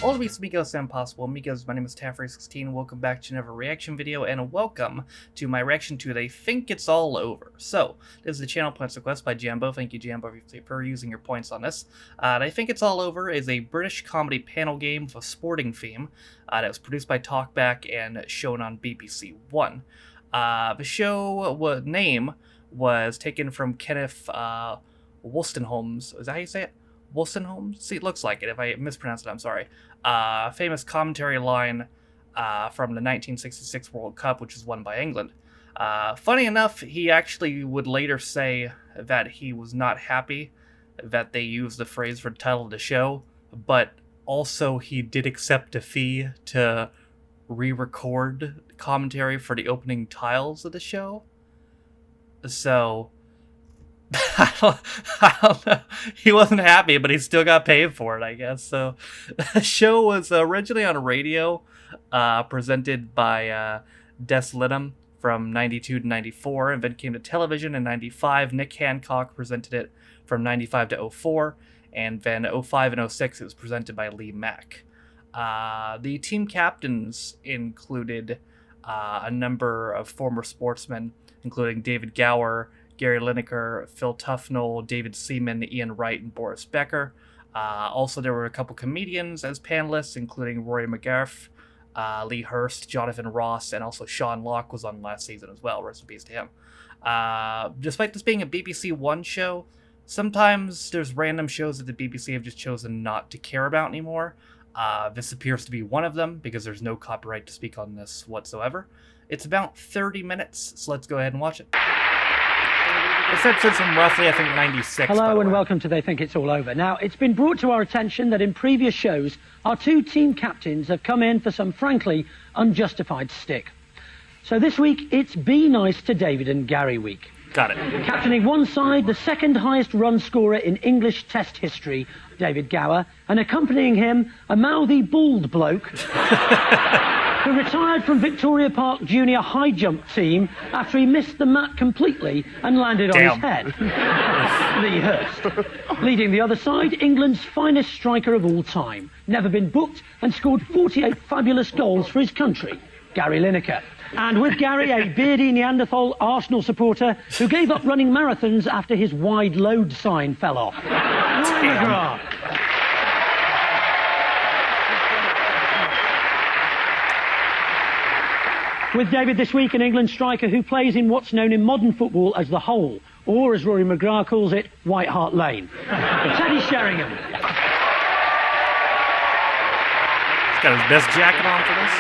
All the Amigos and Impossible Amigos, my name is Taffrey16, welcome back to another reaction video, and welcome to my reaction to They Think It's All Over. So, this is the channel Points Request by Jambo. Thank you, Jambo, for using your points on this. They Think It's All Over is a British comedy panel game with a sporting theme that was produced by Talkback and shown on BBC One. The show name was taken from Kenneth Wolstenholme's, is that how you say it? Wolstenholme? See, it looks like it. If I mispronounce it, I'm sorry. Famous commentary line from the 1966 World Cup, which was won by England. Funny enough, he actually would later say that he was not happy that they used the phrase for the title of the show, but also he did accept a fee to re-record commentary for the opening tiles of the show. So I don't know. He wasn't happy, but he still got paid for it, I guess. So the show was originally on radio, presented by Des Lynam from 92 to 94, and then came to television in 95. Nick Hancock presented it from 95 to 04, and then 05 and 06 it was presented by Lee Mack. The team captains included a number of former sportsmen, including David Gower, Gary Lineker, Phil Tufnell, David Seaman, Ian Wright, and Boris Becker. Also, there were a couple comedians as panelists, including Rory McGarth, Lee Hurst, Jonathan Ross, and also Sean Locke was on last season as well. Rest in peace to him. Despite this being a BBC One show, sometimes there's random shows that the BBC have just chosen not to care about anymore. This appears to be one of them, because there's no copyright to speak on this whatsoever. It's about 30 minutes, so let's go ahead and watch it. This episode's from roughly, I think, 96. Hello and welcome to They Think It's All Over. Now, it's been brought to our attention that in previous shows, our two team captains have come in for some, frankly, unjustified stick. So this week, it's Be Nice to David and Gary week. Got it. Captaining one side, the second highest run scorer in English Test history, David Gower, and accompanying him, a mouthy, bald bloke who retired from Victoria Park Junior High Jump team after he missed the mat completely and landed on his head. Lee Hurst. Leading the other side, England's finest striker of all time. Never been booked and scored 48 fabulous goals for his country, Gary Lineker. And with Gary, a beardy Neanderthal Arsenal supporter who gave up running marathons after his wide load sign fell off. Rory McGrath. With David this week, an England striker who plays in what's known in modern football as the hole, or as Rory McGrath calls it, White Hart Lane. Teddy Sheringham. He's got his best jacket on for this.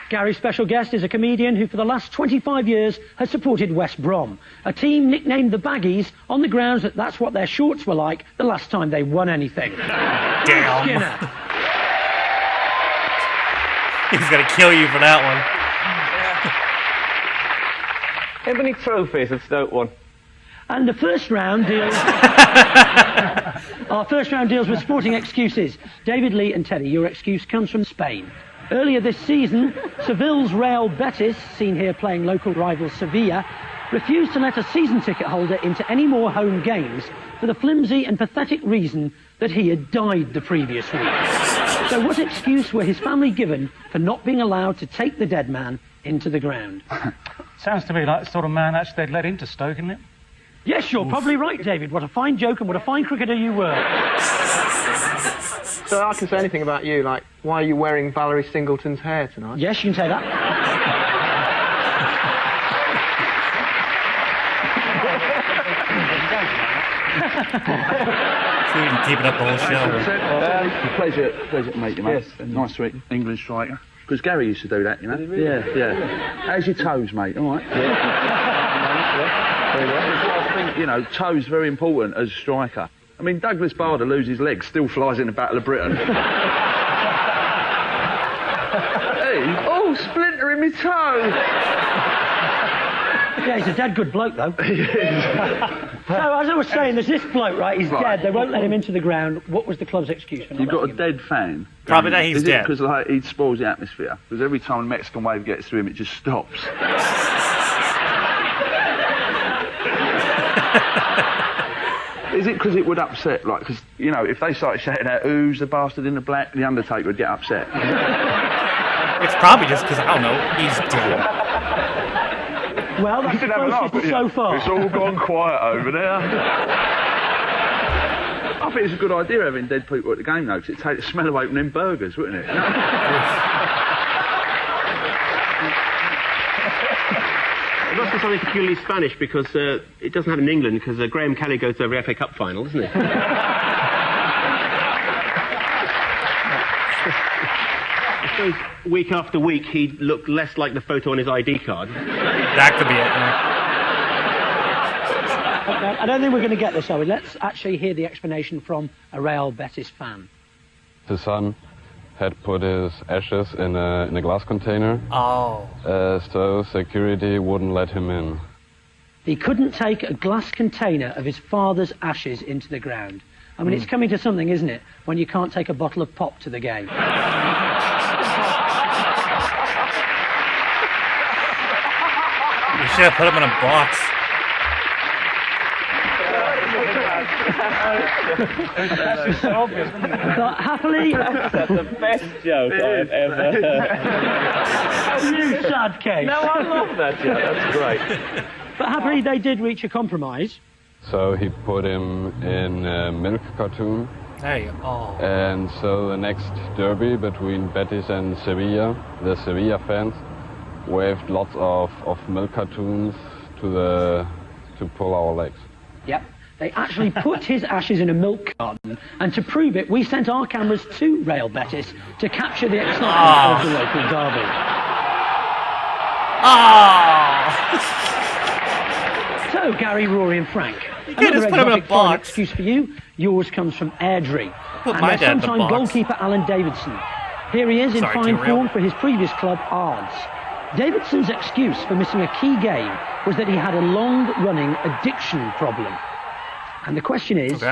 Gary's special guest is a comedian who for the last 25 years has supported West Brom, a team nicknamed the Baggies on the grounds that that's what their shorts were like the last time they won anything. Damn. Skinner. He's gonna kill you for that How many trophies have Stoke won? And the first round deals... Our first round deals with sporting excuses. David, Lee and Teddy, your excuse comes from Spain. Earlier this season, Seville's Real Betis, seen here playing local rival Sevilla, refused to let a season ticket holder into any more home games for the flimsy and pathetic reason that he had died the previous week. So what excuse were his family given for not being allowed to take the dead man into the ground? Sounds to me like the sort of man actually they'd let into Stoke, isn't it? Yes, you're probably right, David. What a fine joke and what a fine cricketer you were. So I can say anything about you, like, why are you wearing Valerie Singleton's hair tonight? Yes, you can say that. So you can keep it up the whole show. Pleasure to meet you, mate. Yes. Nice to meet you, English striker. Because Gary used to do that, you know. Yeah. How's your toes, mate? All right. I think, you know, toes very important as a striker. I mean, Douglas Bader loses legs, still flies in the Battle of Britain. Hey, oh, splintering my toe. Yeah, he's a dead good bloke, though. So, as I was saying, there's this bloke, right? He's dead. They won't let him into the ground. What was the club's excuse for not You've got a letting him? dead fan. Probably that he's dead. Because like, he spoils the atmosphere. Because every time the Mexican wave gets through him, it just stops. Is it because it would upset, like, because, you know, if they started shouting out, who's the bastard in the black, the Undertaker would get upset. It's probably just because, I don't know, he's dead. Well, that's the closest so far. It's all gone quiet over there. I think it's a good idea having dead people at the game, though, because it'd take the smell away from them burgers, wouldn't it? It must be something peculiarly Spanish, because it doesn't happen in England, because Graham Kelly goes to every FA Cup final, doesn't he? I suppose week after week he'd look less like the photo on his ID card. That could be it. Okay, I don't think we're going to get this, are we? Let's actually hear the explanation from a Real Betis fan. His son had put his ashes in a glass container. Oh. So security wouldn't let him in. He couldn't take a glass container of his father's ashes into the ground. I mean, it's coming to something, isn't it, when you can't take a bottle of pop to the game. You should have put him in a box. But happily... That's the best joke I've ever heard. You sad case. No, I love that joke. That's great. But happily they did reach a compromise. So he put him in a milk cartoon. There you go. Oh. And so the next derby between Betis and Sevilla, the Sevilla fans waved lots of milk cartoons to pull our legs. Yep. They actually put his ashes in a milk carton, and to prove it, we sent our cameras to Real Betis to capture the excitement of the local derby. So, Gary, Rory and Frank, you can't just put him in a box. Excuse for you. Yours comes from Airdrie. Put and my their dad in the sometime box. goalkeeper Alan Davidson. Here he is in Sorry, fine too real. form for his previous club, Ards. Davidson's excuse for missing a key game was that he had a long-running addiction problem. And the question is,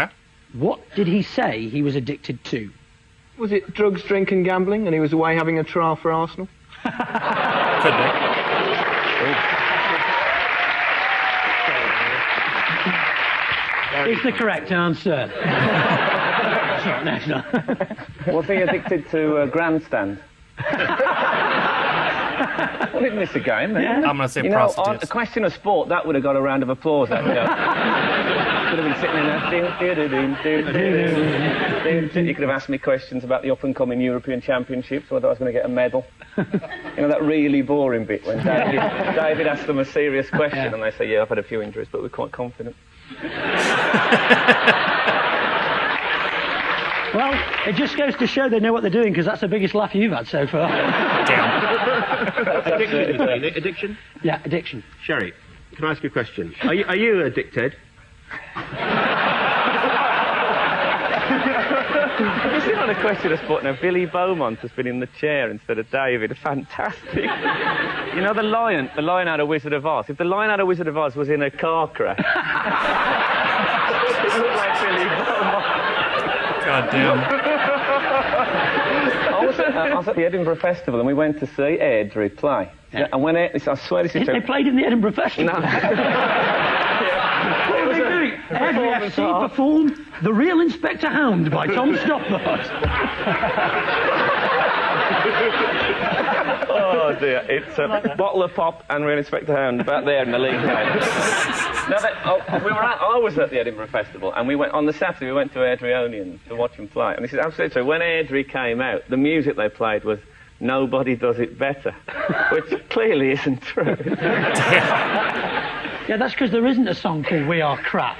what did he say he was addicted to? Was it drugs, drink and gambling, and he was away having a trial for Arsenal? Could be. It's the correct answer. No. Was he addicted to grandstand? Well, he didn't miss a game, then. Yeah. I'm going to say You know, on prostitutes. a question of sport, that would have got a round of applause, that joke. Could have been sitting in there. You could have asked me questions about the up-and-coming European Championships, whether I was going to get a medal. You know, that really boring bit when David asked them a serious question and they say, yeah, I've had a few injuries, but we're quite confident. Well, it just goes to show they know what they're doing, because that's the biggest laugh you've had so far. Addiction? Yeah, addiction. Sherry, can I ask you a question? Are you addicted? Have you seen on a question of sport now, Billy Beaumont has been in the chair instead of David. Fantastic. You know the lion out of Wizard of Oz? If the lion out of Wizard of Oz was in a car crash, it looked like Billy Beaumont. God damn. I was at the Edinburgh Festival and we went to see Airdrie play. Yeah. And when I swear this is true. They played in the Edinburgh Festival. No. What were they doing? Airdrie FC performed The Real Inspector Hound by Tom Stoppard. Oh dear, it's a bottle of pop and Real Inspector Hound about there in the league game. I was at the Edinburgh Festival and we went on the Saturday. We went to Airdrieonians to watch them play, and this is absolutely true. When Airdrie came out, the music they played was "Nobody Does It Better," which clearly isn't true. Yeah, that's because there isn't a song called We Are Crap.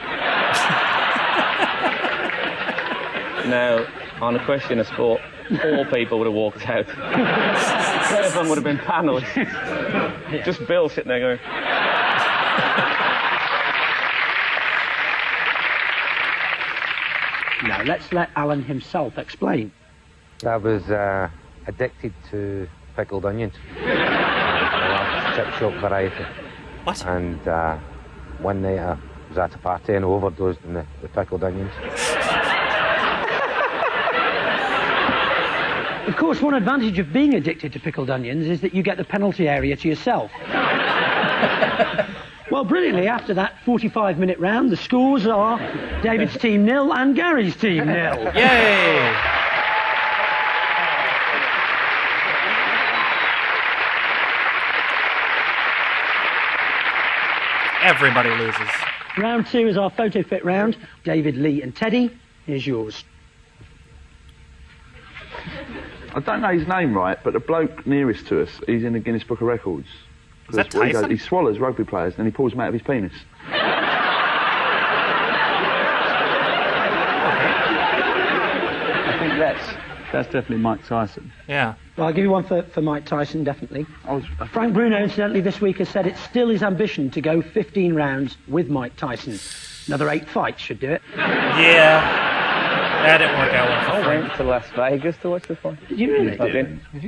Now, on a question of sport, 4 people would have walked out. 3 of them would have been panellists. Just Bill sitting there going. Now, let's let Alan himself explain. I was addicted to pickled onions. Chip shop variety. What? And one night I was at a party and overdosed on the pickled onions. Of course, one advantage of being addicted to pickled onions is that you get the penalty area to yourself. Well, Well, brilliantly, after that 45-minute round, the scores are David's team 0 and Gary's team 0. Yay! Everybody loses. Round 2 is our photo fit round. David, Lee and Teddy, here's yours. I don't know his name right, but the bloke nearest to us, he's in the Guinness Book of Records. Is that What he Tyson? He swallows rugby players and he pulls them out of his penis. I think that's definitely Mike Tyson. Yeah. Well, I'll give you one for Mike Tyson, definitely. Frank Bruno, incidentally, this week has said it's still his ambition to go 15 rounds with Mike Tyson. Another 8 fights should do it. Yeah. That didn't work out well for I Frank. went to Las Vegas to watch the fight. Did you really? I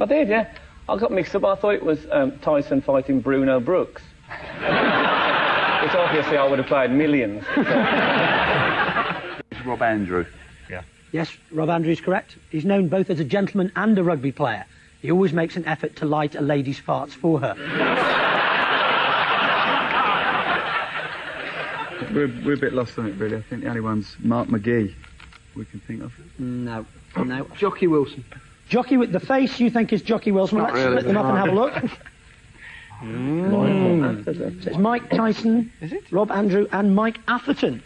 did, yeah. I got mixed up. I thought it was Tyson fighting Bruno Brooks. Which obviously I would have paid millions. It's Rob Andrew. Yes, Rob Andrews correct. He's known both as a gentleman and a rugby player. He always makes an effort to light a lady's farts for her. We're a bit lost on it, really. I think the only one's Mark McGee we can think of. No. Jockey Wilson. Jockey with the face you think is Jockey Wilson. Well, Not let's really. split them up and have a look. So it's Mike Tyson, Rob Andrew and Mike Atherton.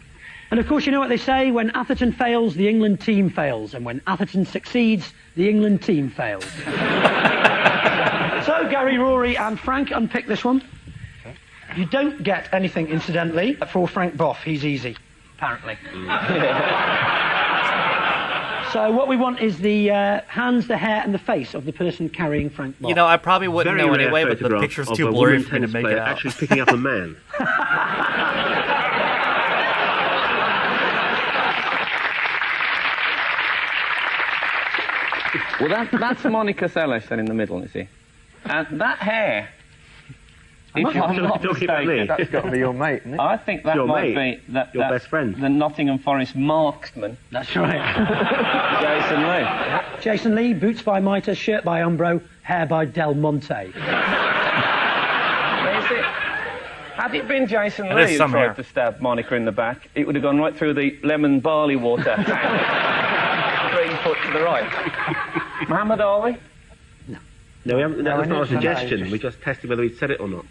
And of course, you know what they say, when Atherton fails, the England team fails. And when Atherton succeeds, the England team fails. So, Gary, Rory and Frank, unpick this one. You don't get anything, incidentally, for Frank Boff. He's easy, apparently. So what we want is the hands, the hair and the face of the person carrying Frank Boff. You know, I probably wouldn't Very know rare anyway, but the photograph picture's of too a blurry woman for me to tennis make player it out. actually picking up a man. Well, that's Monica Seles then in the middle, you see. And that hair... If I'm not talking about mistaken, me. That's got to be your mate, isn't it? I think that Your might mate. be that, Your that best friend. the Nottingham Forest marksman, That's right. Jason Lee. Jason Lee, boots by Mitre, shirt by Umbro, hair by Del Monte. There you see. Had it been Jason That Lee is who some tried hair. to stab Monica in the back, it would have gone right through the lemon barley water tank. 3 foot to the right. Muhammad Ali? No, we haven't, that was not a I know. suggestion. We just tested whether he'd said it or not.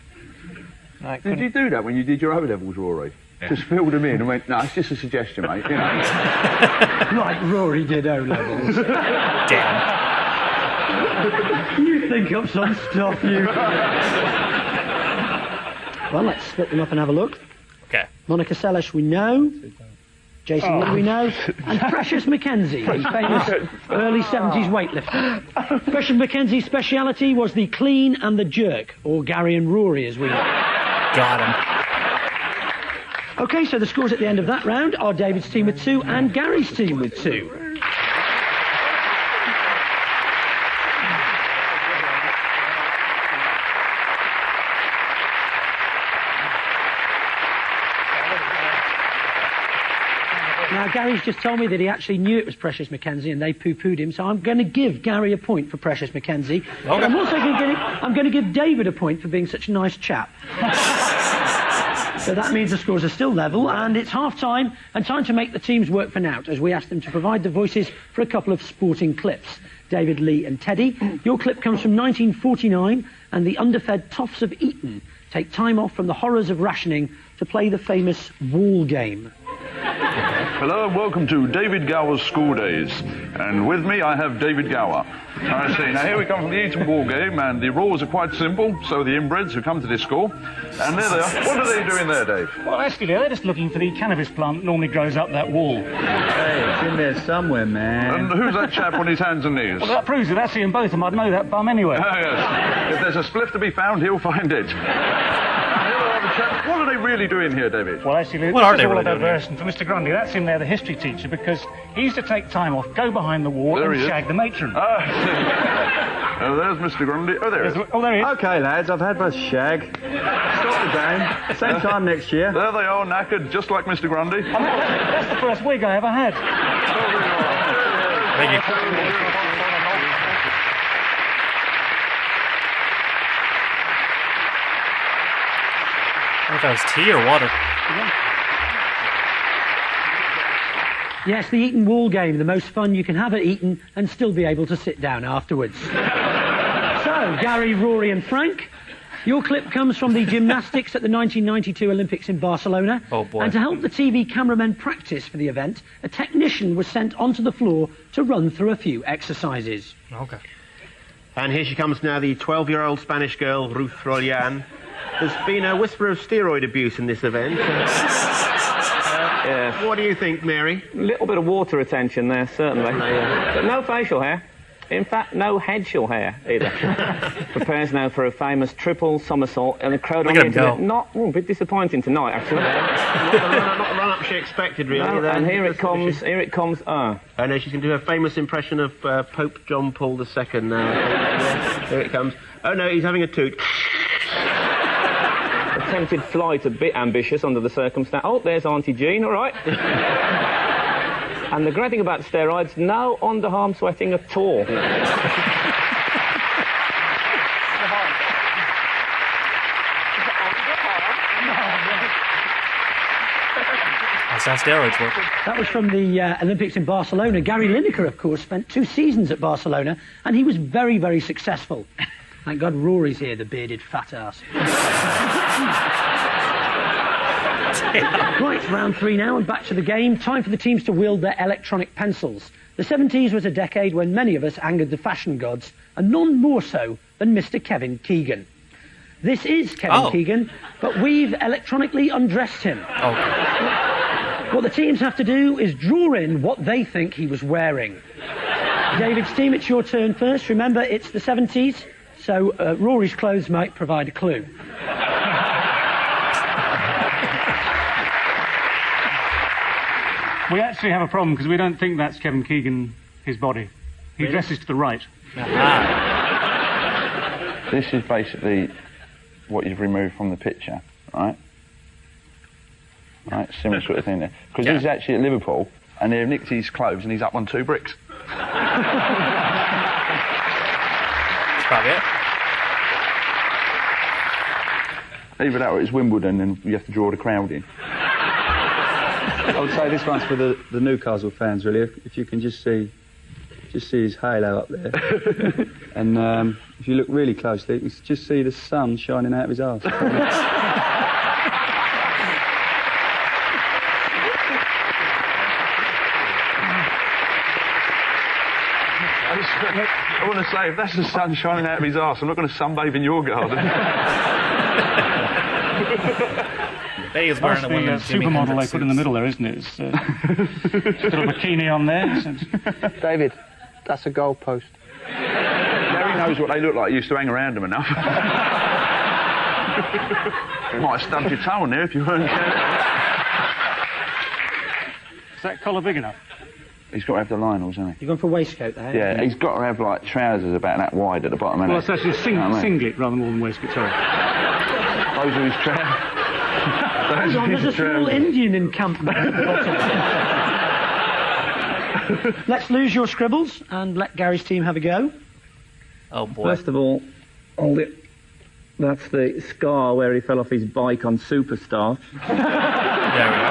Did you do that when you did your O-levels, Rory? Just filled them in and went, no, it's just a suggestion, mate. You know. Like Rory did O-levels. Damn. You think up some stuff, you. Well, let's split them up and have a look. Okay. Monica Seles, we know. Jason Lee, we know. And Precious McKenzie, the famous early 70s weightlifter. Precious McKenzie's speciality was the clean and the jerk, or Gary and Rory, as we know. Got him. OK, so the scores at the end of that round are David's team with 2 and Gary's team with 2. Now, Gary's just told me that he actually knew it was Precious McKenzie and they poo-pooed him, so I'm going to give Gary a point for Precious McKenzie. Okay. I'm also going to give David a point for being such a nice chap. So that means the scores are still level, and it's half-time, and time to make the teams work for Nout, as we ask them to provide the voices for a couple of sporting clips. David, Lee and Teddy, your clip comes from 1949, and the underfed toffs of Eton take time off from the horrors of rationing to play the famous wall game. Hello and welcome to David Gower's School Days. And with me I have David Gower. I see. Now here we come from the Eton Ball game, and the rules are quite simple, so the inbreds who come to this school. And there they are. What are they doing there, Dave? Well, actually, they're just looking for the cannabis plant that normally grows up that wall. Hey, it's in there somewhere, man. And who's that chap on his hands and knees? Well, that proves it. That's seeing both of them. I'd know that bum anyway. Ah, yes. If there's a spliff to be found, he'll find it. What are they really doing here, David? Well, actually, What are this they is all really a doing here? diversion for Mr. Grundy. That's him there, the history teacher, because he used to take time off, go behind the wall There and he is. shag the matron. Ah, there's Mr. Grundy. Oh, there he is. Oh, there he is. Okay, lads, I've had my shag. Stop the game. Same time next year. There they are, knackered, just like Mr. Grundy. That's the first wig I ever had. Thank you. if that was tea or water. Yes, the Eton Wall game, the most fun you can have at Eton and still be able to sit down afterwards. So, Gary, Rory and Frank, your clip comes from the gymnastics at the 1992 Olympics in Barcelona. Oh, boy. And to help the TV cameramen practice for the event, a technician was sent onto the floor to run through a few exercises. Okay. And here she comes now, the 12-year-old Spanish girl, Ruth Rollan. There's been a whisper of steroid abuse in this event. Yes. What do you think, Mary? A little bit of water retention there, certainly. But no facial hair. In fact, no headshal hair either. Prepares now for a famous triple somersault, and the crowd on the internet. A bit disappointing tonight, actually. Not the run-up she expected, really. No, and here it comes. Here it comes. I know she's going to do her famous impression of Pope John Paul II now. Here it comes. Oh no, he's having a toot. Attempted flight, a bit ambitious under the circumstance. Oh, there's Auntie Jean. All right. And the great thing about steroids, no underarm sweating at all. That's how steroids work. That was from the Olympics in Barcelona. Gary Lineker, of course, spent 2 seasons at Barcelona, and he was very, very successful. Thank God Rory's here, the bearded fat ass. Right, round 3 now, and back to the game. Time for the teams to wield their electronic pencils. The 70s was a decade when many of us angered the fashion gods, and none more so than Mr. Kevin Keegan. This is Kevin Keegan, but we've electronically undressed him. What the teams have to do is draw in what they think he was wearing. David's team, it's your turn first. Remember, it's the 70s, so Rory's clothes might provide a clue. We actually have a problem because we don't think that's Kevin Keegan, his body. He dresses to the right. This is basically what you've removed from the picture, right? Right, similar sort of thing there. Because he's actually at Liverpool, and they've nicked his clothes, and he's up on 2 bricks. That's probably it. Either that or it's Wimbledon, and you have to draw the crowd in. I would say this one's for the Newcastle fans, really. If you can just see his halo up there. And if you look really closely, you can just see the sun shining out of his arse. I want to say, if that's the sun shining out of his arse, I'm not going to sunbathe in your garden. They is wearing That's the supermodel they put in the middle there, isn't it? It's got a bikini on there. David, that's a goalpost. Larry knows what they look like. He used to hang around them enough. Might have stubbed your toe on there if you weren't careful. Is that collar big enough? He's got to have the Lionels, hasn't he? You're going for a waistcoat there? Yeah, he's got to have, like, trousers about that wide at the bottom, Well, hasn't it's actually a singlet rather more than waistcoat, sorry. Those are his trousers. Hold on, there's a small Indian encampment at the bottom. Let's lose your scribbles and let Gary's team have a go. Oh, boy. First of all, hold it. That's the scar where he fell off his bike on Superstar. There we go.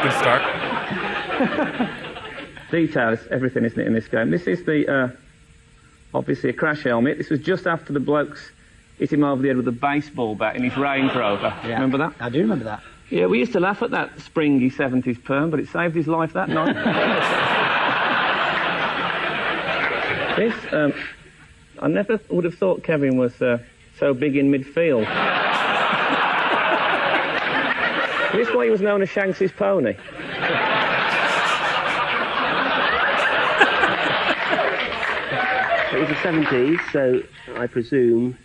Good start. Details, everything, isn't it, in this game? This is the, obviously a crash helmet. This was just after the blokes hit him over the head with a baseball bat in his Range Rover. Yeah. Remember that? I do remember that. Yeah, we used to laugh at that springy 70s perm, but it saved his life that night. This, I never would have thought Kevin was so big in midfield. This is why he was known as Shanks's pony. It was the 70s, so I presume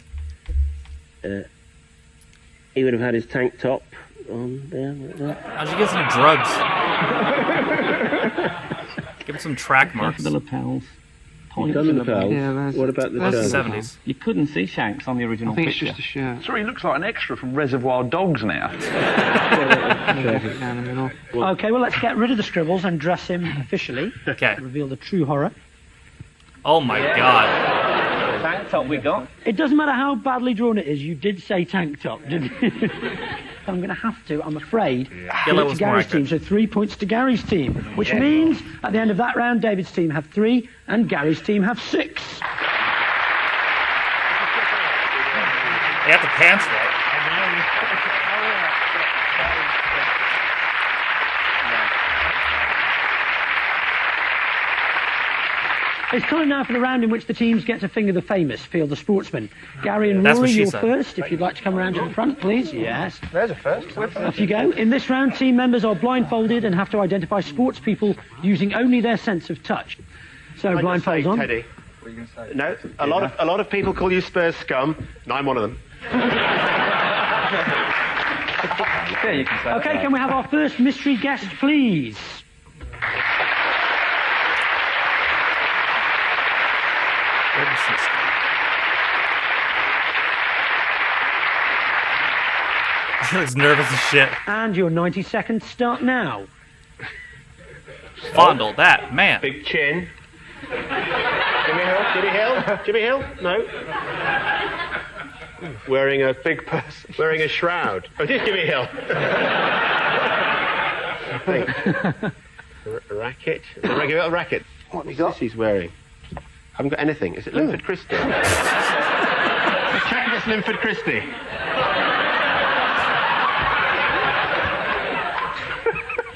he would have had his tank top on there like that. How'd you get some drugs? Give him some track marks. The lapels. You've done the lapels? Yeah, what about the That's shirt? the 70s. You couldn't see Shanks on the original picture. I think it's just a shirt. Sorry, he looks like an extra from Reservoir Dogs now. Okay, well, let's get rid of the scribbles and dress him officially. Okay. Reveal the true horror. Oh, my God. Tank top we got. It doesn't matter how badly drawn it is, you did say tank top, didn't you? I'm going to have to, I'm afraid, give Yellow it to was more Gary's accurate. team. So 3 points to Gary's team, which means at the end of that round, David's team have 3 and Gary's team have 6. They have the pants right. It's time now for the round in which the teams get to finger the famous, Field the Sportsman. Gary and That's Rory, what she you're said. first. If you'd like to come around to the front, please. Yes. There's a first. Off you go. In this round, team members are blindfolded and have to identify sports people using only their sense of touch. So, Can I just say, blindfolds on. Teddy. No, a lot of people call you Spurs scum, and I'm one of them. Yeah, you can say Okay, that. can we have our first mystery guest, please? He looks nervous as shit. And your 90 seconds start now. Fondle that man. Big chin. Jimmy Hill? Jimmy Hill? Jimmy Hill? No. Wearing a big person. Wearing a shroud. Oh, it is Jimmy Hill. I think. A racket. A regular racket. What have you got? He's wearing. I haven't got anything. Is it Linford Christie? Check if it's Linford Christie.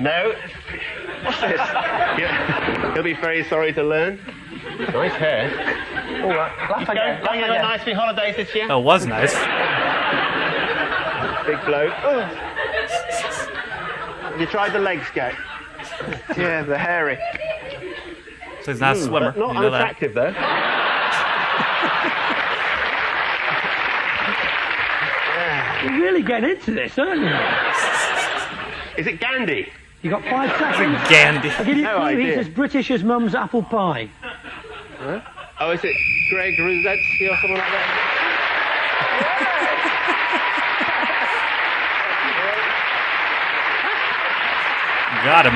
No. What's this? Yeah. He'll be very sorry to learn. Nice hair. All right. Laugh again. Going on nicely holidays this year? Oh, it was nice. Big bloke. Have you tried the leg skate? Yeah, the hairy. So he's not a swimmer. Not You know that. unattractive, though. You're really getting into this, aren't you? Is it Gandhi? You got 5 seconds. Gandhi. I'll give you No a clue. He's idea. as British as Mum's apple pie. Huh? Oh, is it Greg Ruzetsky or something like that? Got him.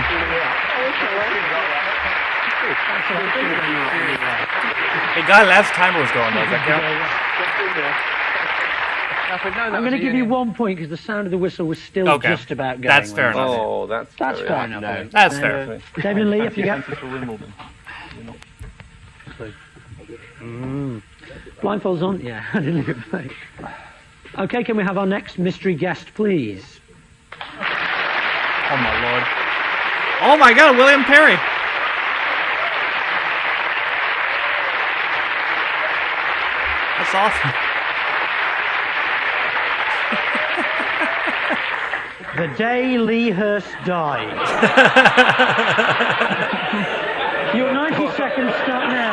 Hey, guy, last timer was going. Does that count? I'm going to give you 1 point because the sound of the whistle was still Okay. just about going. That's fair enough. Oh, that's That's very fair hard. enough. No. That's fair. David and Lee, if you get For Wimbledon. blindfolds on. Yeah, I didn't look at me. Okay, can we have our next mystery guest, please? Oh my lord. Oh my god, William Perry. That's awesome. The day Lee Hurst died. Your 90 seconds start now.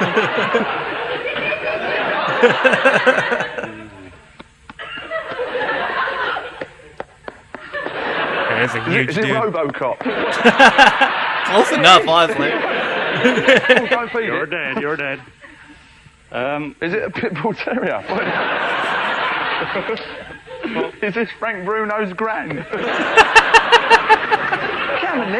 There's a huge Is it dude. Robocop? Close enough, honestly. Don't feed You're it. dead, you're dead. Is it a Pitbull Terrier? Is this Frank Bruno's grand? Come on, Lee.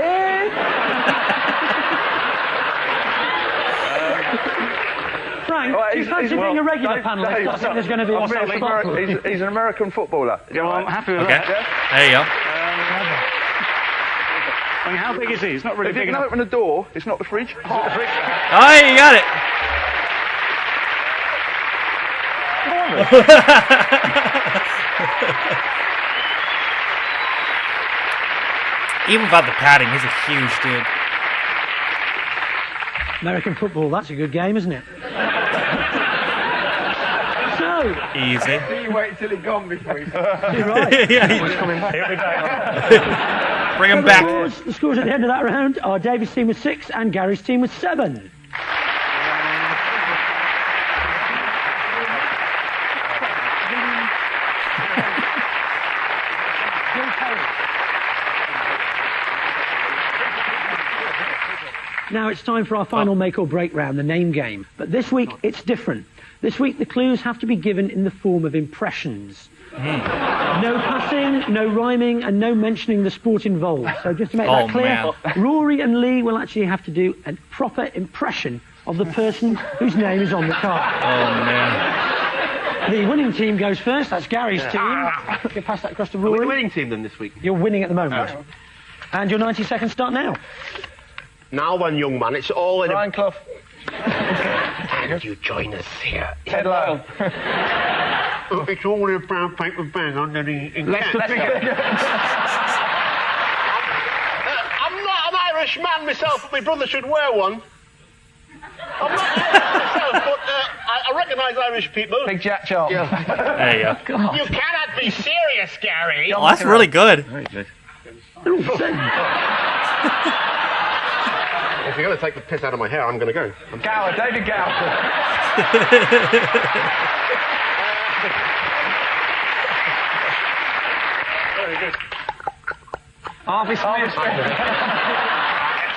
Frank, Well, do you fancy being a regular panelist? I think there's going to be a spot for you. He's an American footballer. Yeah, well, I'm happy with Okay. that. There you go. I mean, how big is he? He's not really If you big can enough. open the door, it's not the fridge. Oh, you got it. Even without the padding, he's a huge dude. American football, that's a good game, isn't it? So, Easy. You wait till he gone before you... you're right. Yeah, He'll be back. bring him back. The scores at the end of that round are David's team with 6 and Gary's team with 7. Now it's time for our final make or break round, the name game. But this week it's different. This week the clues have to be given in the form of impressions. No passing, no rhyming, and no mentioning the sport involved. So just to make that clear, Rory and Lee will actually have to do a proper impression of the person whose name is on the card. Oh, man. The winning team goes first. That's Gary's team. You pass that across to We're the Rory. winning team then this week. You're winning at the moment. And your 90 seconds start now. Now then, young man, it's all in Brian Clough. And you join us here. Ted Lowe. It's all in a brown paper bag under the... Let's go. I'm not an Irish man myself, but my brother should wear one. I'm not Irish myself, but I recognise Irish people. Big Jack Charles. There you go. You cannot be serious, Gary. Oh, that's really good. Very good. If you're going to take the piss out of my hair, I'm going to go. Gower, David Gower. Very good. Harvey Smith.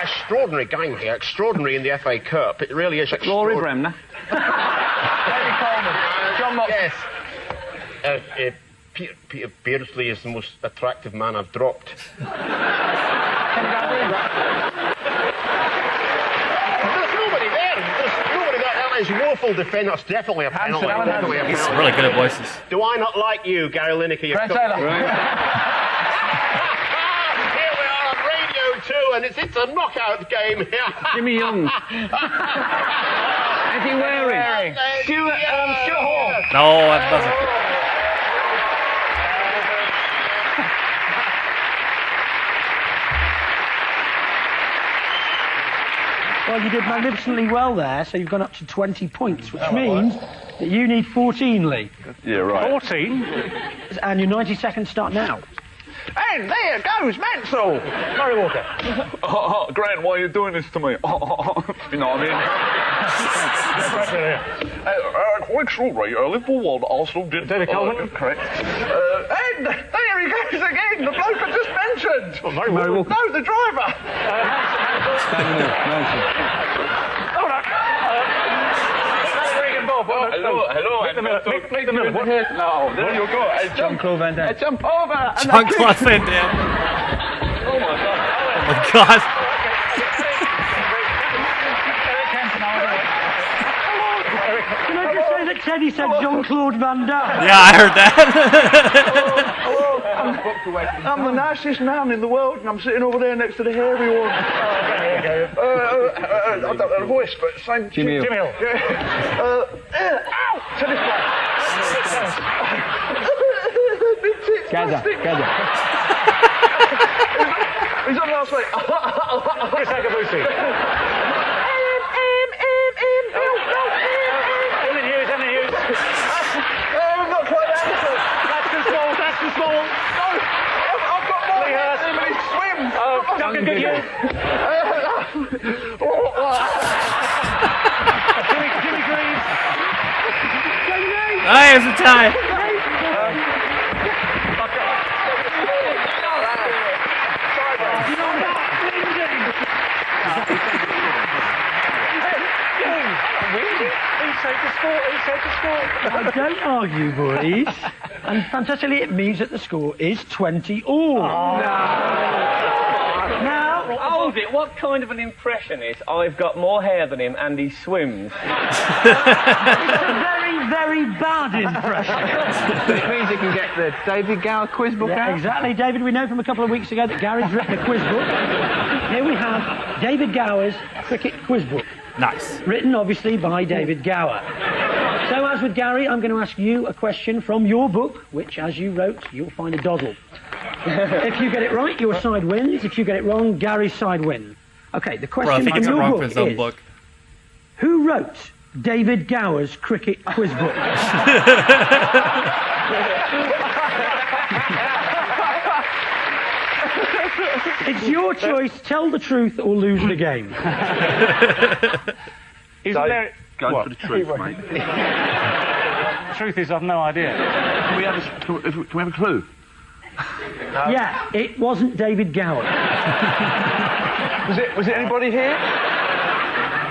Extraordinary game here. Extraordinary in the FA Cup. It really is Rory extraordinary. Bremner. David Coleman. John Mott. Yes. Peter Beardsley is the most attractive man I've dropped. There's nobody there. That is woeful defence. That's definitely a penalty. Definitely a He's penalty. really good at voices. Do I not like you, Gary Lineker? Fred Taylor. Here we are on Radio 2, and it's a knockout game here. Jimmy Young. Eddie Waring. Stuart Hall. No, that doesn't. Well, you did magnificently well there, so you've gone up to 20 points, which means that you need 14, Lee. Yeah, right. 14. And your 90 seconds start now. And there goes Mansell. Murray Walker. Grant, why are you doing this to me? You know what I mean? Quite shortly, Liverpool won, Arsenal did... David Coleman. Correct. And there he goes again, the bloke I just mentioned. Murray Walker. No, the driver. Hello. Make the middle. No, there you go. Jean-Claude Van Damme. Jump over. Jean-Claude Van Damme. Oh my God. Oh my God. Can I just say that Teddy said Jean-Claude Van Damme? Yeah, I heard that. I'm the nicest man in the world, and I'm sitting over there next to the hairy one. I don't know the voice, but same. Jimmy Hill. Hill. Ow! To this one. Gather. He's on last week. Chris Agabusi. Emily Hughes. Not quite that. That's too small. No, I've got more. Lee Hurst. Emily swims. Duncan Goodhue. Jimmy Greaves. Oh, here's the tie. I don't argue, boys. And fantastically, it means that the score is 20 all. Now, Hold it, what kind of an impression is I've got more hair than him and he swims? it's a very, very bad impression. It means you can get the David Gower quiz book Yeah, out. exactly, David. We know from a couple of weeks ago that Gary's written a quiz book. Here we have David Gower's cricket quiz book. Nice. Written, obviously, by David Gower. So, as with Gary, I'm going to ask you a question from your book, which, as you wrote, you'll find a doddle. If you get it right, your side wins. If you get it wrong, Gary's side wins. Okay, the Bro, I question think from it's your wrong book for his own is, book. who wrote David Gower's cricket quiz book? It's your choice. Tell the truth or lose the game. Isn't there... Go What? for the truth, mate. The truth is, I've no idea. Can we have a clue? Yeah, it wasn't David Gower. Was it anybody here?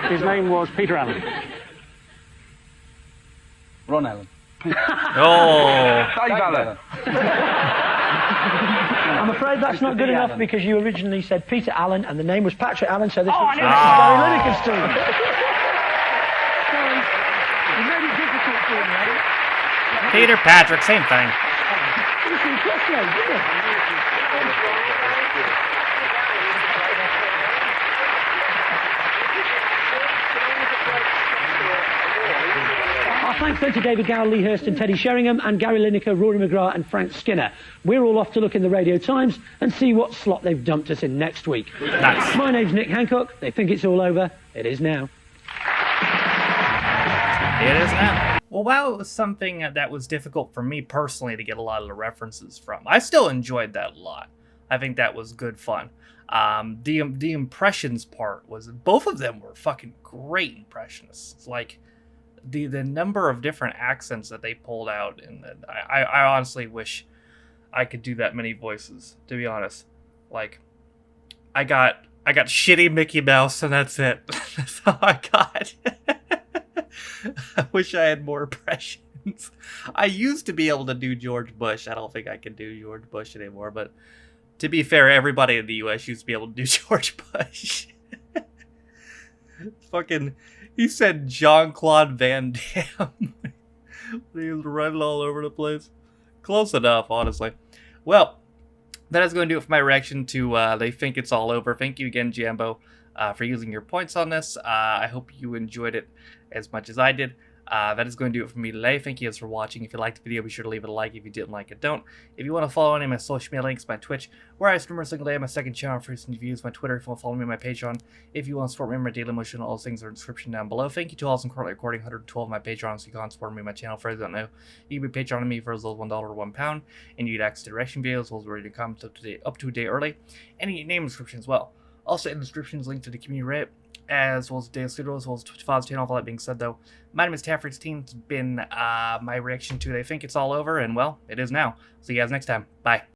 His name was Peter Allen. Ron Allen. Oh. Dave Allen. I'm afraid that's not good enough because you originally said Peter Allen and the name was Patrick Allen, so this Oh, was I knew Gary Lineker's team. It's very difficult for him, right? Peter Patrick, same thing. Our thanks then to David Gower, Lee Hurst and Teddy Sheringham, and Gary Lineker, Rory McGrath and Frank Skinner. We're all off to look in the Radio Times and see what slot they've dumped us in next week. Nice. My name's Nick Hancock. They think it's all over. It is now. It is now. Well, WoW was something that was difficult for me personally to get a lot of the references from. I still enjoyed that a lot. I think that was good fun. The impressions part was, both of them were fucking great impressionists. Like, the number of different accents that they pulled out, and I honestly wish I could do that many voices, to be honest. Like, I got shitty Mickey Mouse, and that's it. That's all I got. I wish I had more impressions. I used to be able to do George Bush. I don't think I can do George Bush anymore, but to be fair, everybody in the US used to be able to do George Bush. Fucking, he said Jean-Claude Van Damme when he was running all over the place. Close enough, honestly. Well, that is going to do it for my reaction to They Think It's All Over. Thank you again, Jambo, for using your points on this. I hope you enjoyed it as much as I did. That is going to do it for me today. Thank you guys for watching. If you liked the video, be sure to leave it a like. If you didn't like it, don't. If you want to follow any of my social media links, my Twitch, where I stream every single day, my second channel for recent reviews, my Twitter, if you want to follow me on my Patreon, if you want to support me on my daily motion, all those things are in the description down below. Thank you to all those currently recording 112 my Patreon, so you can support me on my channel. For those that don't know, you can be Patreoning me for as little as $1 or £1, and you get access to direction videos, as well as reading comments up to a day early, and you get name description as well. Also in the description is linked to the community Reddit, as well as Daily Studio, as well as Twitch Files channel. All that being said, though, my name is Taffy16. It's been my reaction to They Think It's All Over, and well, it is now. See you guys next time. Bye.